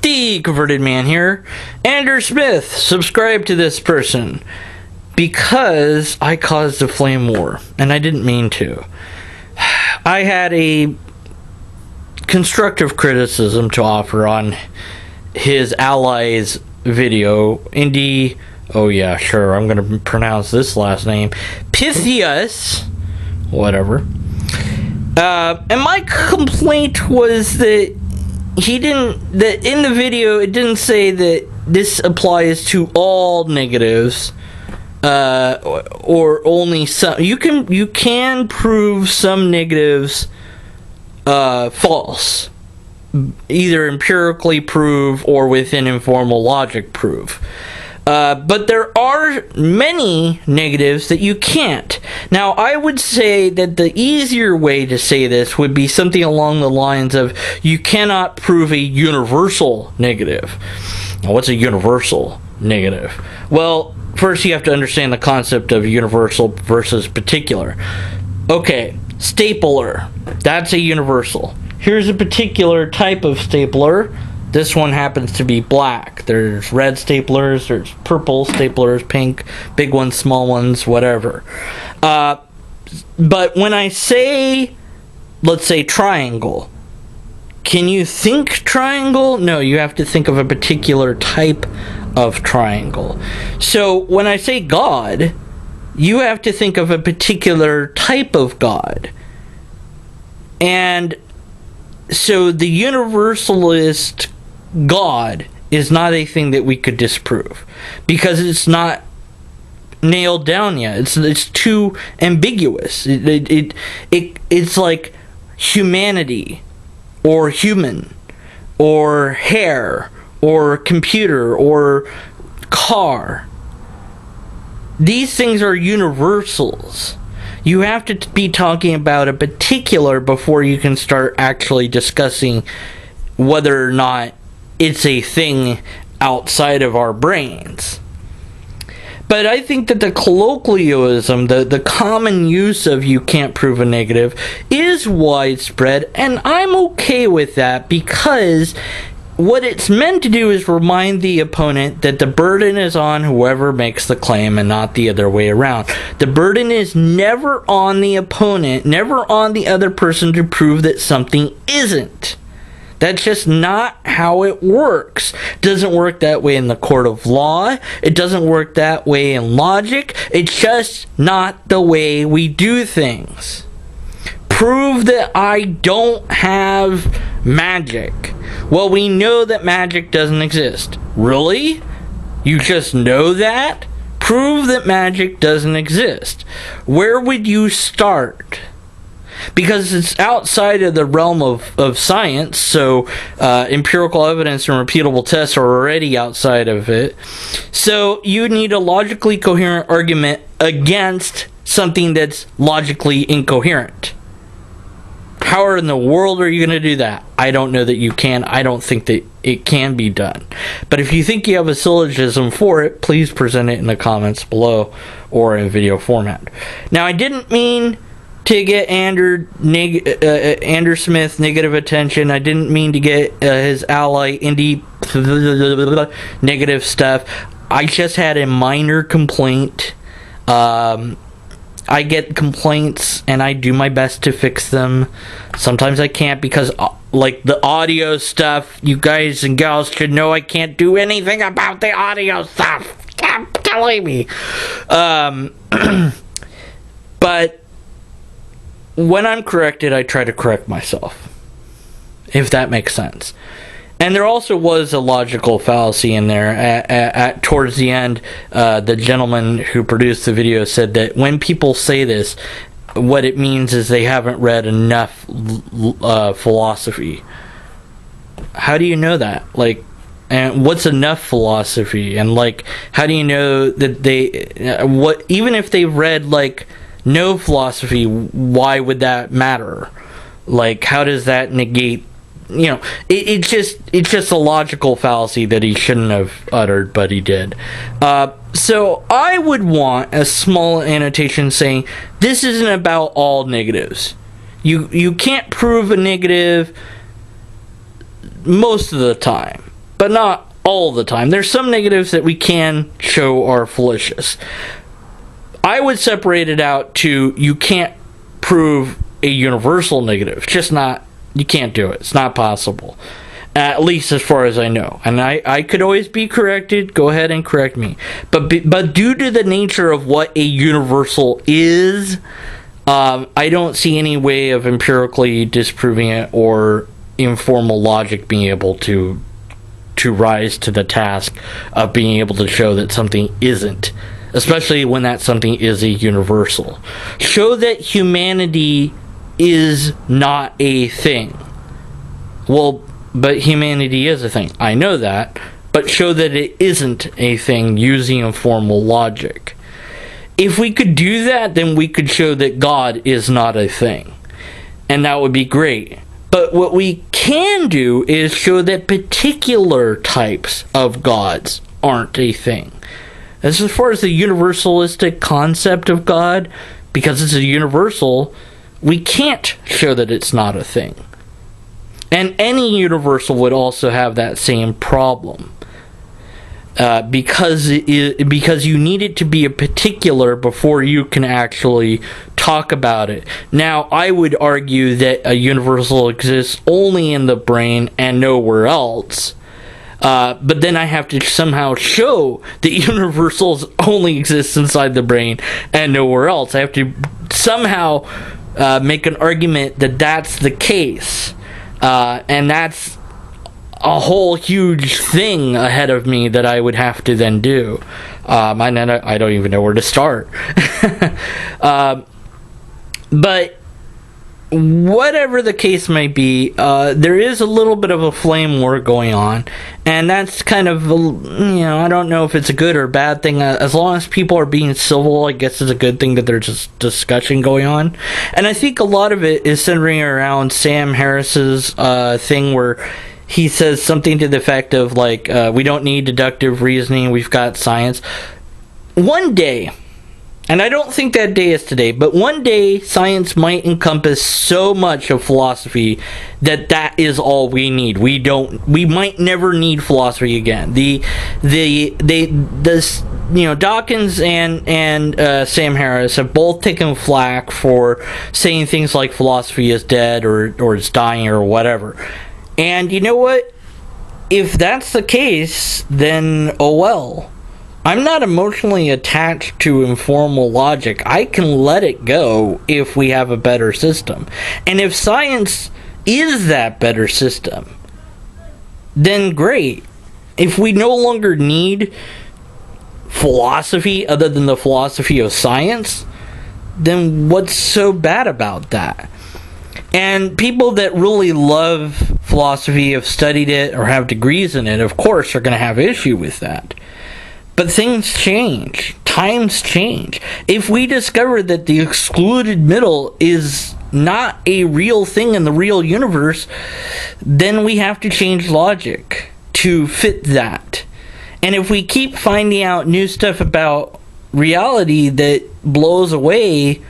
The Converted Man here. Andrew Smith, subscribe to this person. Because I caused a flame war, and I didn't mean to. I had a constructive criticism to offer on his allies video, Indy. Oh yeah, sure, I'm gonna pronounce this last name, Pithecus, whatever. And my complaint was that that in the video it didn't say that this applies to all negatives, or only some. You can prove some negatives false, either empirically prove or within informal logic prove. But there are many negatives that you can't. Now, I would say that the easier way to say this would be something along the lines of, you cannot prove a universal negative. Now, what's a universal negative? Well, first you have to understand the concept of universal versus particular. Okay, stapler. That's a universal. Here's a particular type of stapler. This one happens to be black. There's red staplers, there's purple staplers, pink, big ones, small ones, whatever. But when I say, let's say triangle, can you think triangle? No, you have to think of a particular type of triangle. So when I say God, you have to think of a particular type of God. And so the universalist God is not a thing that we could disprove, because it's not nailed down yet. It's too ambiguous. It's like humanity, or human, or hair, or computer, or car. These things are universals. You have to be talking about a particular before you can start actually discussing whether or not it's a thing outside of our brains. But I think that the colloquialism, the common use of you can't prove a negative, is widespread, and I'm okay with that, because what it's meant to do is remind the opponent that the burden is on whoever makes the claim and not the other way around. The burden is never on the opponent, never on the other person to prove that something isn't. That's just not how it works. It doesn't work that way in the court of law. It doesn't work that way in logic. It's just not the way we do things. Prove that I don't have magic. Well, we know that magic doesn't exist. Really? You just know that? Prove that magic doesn't exist. Where would you start? Because it's outside of the realm of science, so empirical evidence and repeatable tests are already outside of it. So you need a logically coherent argument against something that's logically incoherent. How in the world are you going to do that? I don't know that you can. I don't think that it can be done. But if you think you have a syllogism for it, please present it in the comments below or in video format. Now, I didn't mean to get Andrew Smith negative attention. I didn't mean to get his ally Indy negative stuff. I just had a minor complaint. I get complaints and I do my best to fix them. Sometimes I can't, because like the audio stuff, you guys and gals should know I can't do anything about the audio stuff. Stop telling me. But when I'm corrected, I try to correct myself, if that makes sense. And there also was a logical fallacy in there. Towards the end, the gentleman who produced the video said that when people say this, what it means is they haven't read enough philosophy. How do you know that? Like, and what's enough philosophy? And like, how do you know that even if they've read like no philosophy, why would that matter? Like, how does that negate? You know, it's just a logical fallacy that he shouldn't have uttered, but he did. So I would want a small annotation saying this isn't about all negatives. You can't prove a negative most of the time, but not all the time. There's some negatives that we can show are fallacious. I would separate it out to you can't prove a universal negative. Just not, you can't do it. It's not possible. At least as far as I know. And I could always be corrected. Go ahead and correct me. But due to the nature of what a universal is, I don't see any way of empirically disproving it or informal logic being able to rise to the task of being able to show that something isn't. Especially when that something is a universal. Show that humanity is not a thing. Well, but humanity is a thing. I know that. But show that it isn't a thing using informal logic. If we could do that, then we could show that God is not a thing. And that would be great. But what we can do is show that particular types of gods aren't a thing. As far as the universalistic concept of God, because it's a universal, we can't show that it's not a thing. And any universal would also have that same problem. Because you need it to be a particular before you can actually talk about it. Now, I would argue that a universal exists only in the brain and nowhere else. But then I have to somehow show that universals only exist inside the brain and nowhere else. I have to somehow make an argument that that's the case. And that's a whole huge thing ahead of me that I would have to then do. I don't even know where to start. But whatever the case may be, there is a little bit of a flame war going on, and that's kind of, I don't know if it's a good or bad thing. As long as people are being civil, I guess it's a good thing that there's just discussion going on. And I think a lot of it is centering around Sam Harris's thing where he says something to the effect of, like, we don't need deductive reasoning, we've got science. One day, and I don't think that day is today, but one day science might encompass so much of philosophy that is all we need. We might never need philosophy again. Dawkins and Sam Harris have both taken flack for saying things like philosophy is dead or it's dying or whatever. And you know what? If that's the case, then oh well. I'm not emotionally attached to informal logic. I can let it go if we have a better system. And if science is that better system, then great. If we no longer need philosophy other than the philosophy of science, then what's so bad about that? And people that really love philosophy, have studied it, or have degrees in it, of course, are going to have issue with that. But things change. Times change. If we discover that the excluded middle is not a real thing in the real universe, then we have to change logic to fit that. And if we keep finding out new stuff about reality that blows away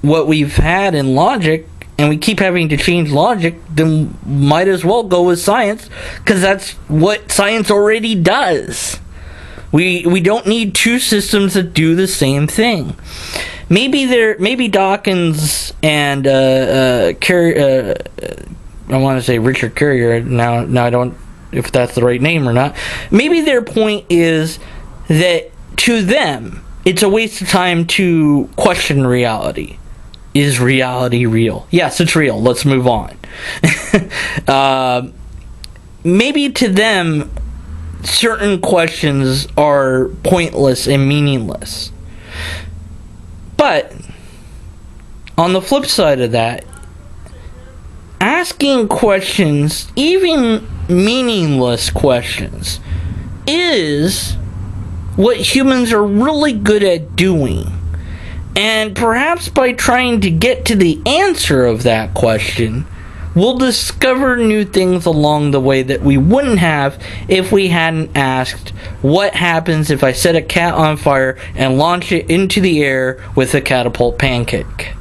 what we've had in logic, and we keep having to change logic, then might as well go with science, because that's what science already does. We don't need two systems that do the same thing. Maybe Dawkins and I want to say Richard Carrier. Now I don't if that's the right name or not. Maybe their point is that to them it's a waste of time to question reality. Is reality real? Yes, it's real. Let's move on. Maybe to them, certain questions are pointless and meaningless. But on the flip side of that, asking questions, even meaningless questions, is what humans are really good at doing. And perhaps by trying to get to the answer of that question, we'll discover new things along the way that we wouldn't have if we hadn't asked, what happens if I set a cat on fire and launch it into the air with a catapult pancake?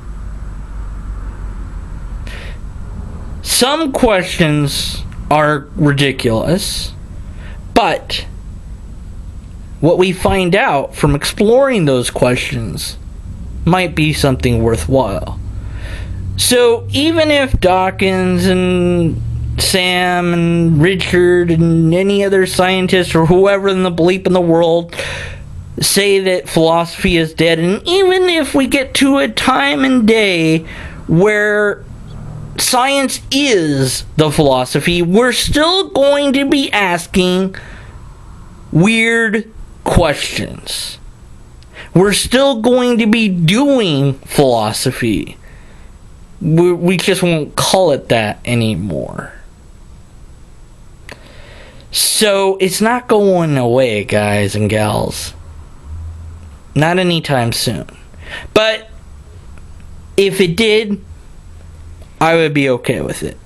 Some questions are ridiculous, But what we find out from exploring those questions might be something worthwhile. So even if Dawkins and Sam and Richard and any other scientist or whoever in the bleep in the world say that philosophy is dead, and even if we get to a time and day where science is the philosophy, we're still going to be asking weird questions. We're still going to be doing philosophy. We just won't call it that anymore. So it's not going away, guys and gals. Not anytime soon. But if it did, I would be okay with it.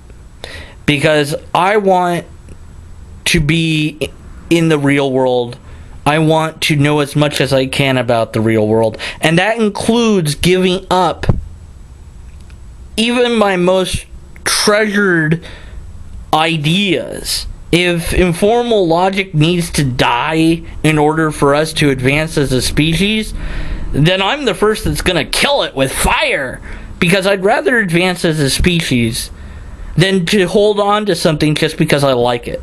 Because I want to be in the real world. I want to know as much as I can about the real world. And that includes giving up even my most treasured ideas. If informal logic needs to die in order for us to advance as a species, then I'm the first that's going to kill it with fire. Because I'd rather advance as a species than to hold on to something just because I like it.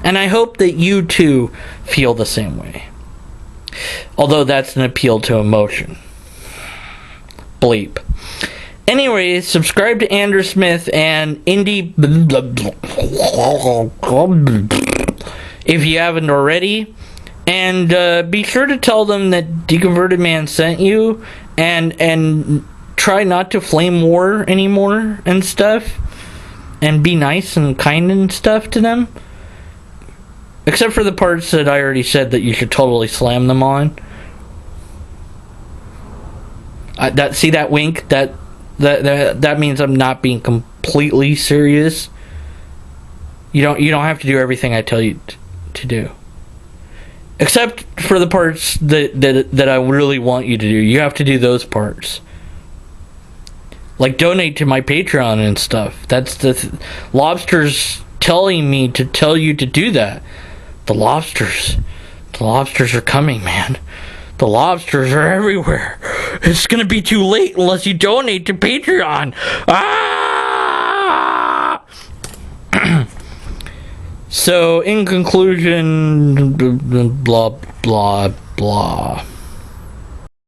And I hope that you too feel the same way. Although that's an appeal to emotion. Bleep. Anyways, subscribe to Andrew Smith and Indy if you haven't already. And be sure to tell them that Deconverted Man sent you. And try not to flame war anymore and stuff. And be nice and kind and stuff to them. Except for the parts that I already said that you should totally slam them on. See that wink? That means I'm not being completely serious. You don't have to do everything I tell you to do. Except for the parts that I really want you to do. You have to do those parts. Like donate to my Patreon and stuff. That's the lobsters telling me to tell you to do that. The lobsters are coming, man. The lobsters are everywhere. It's gonna be too late unless you donate to Patreon. Ah! So, in conclusion, blah, blah, blah.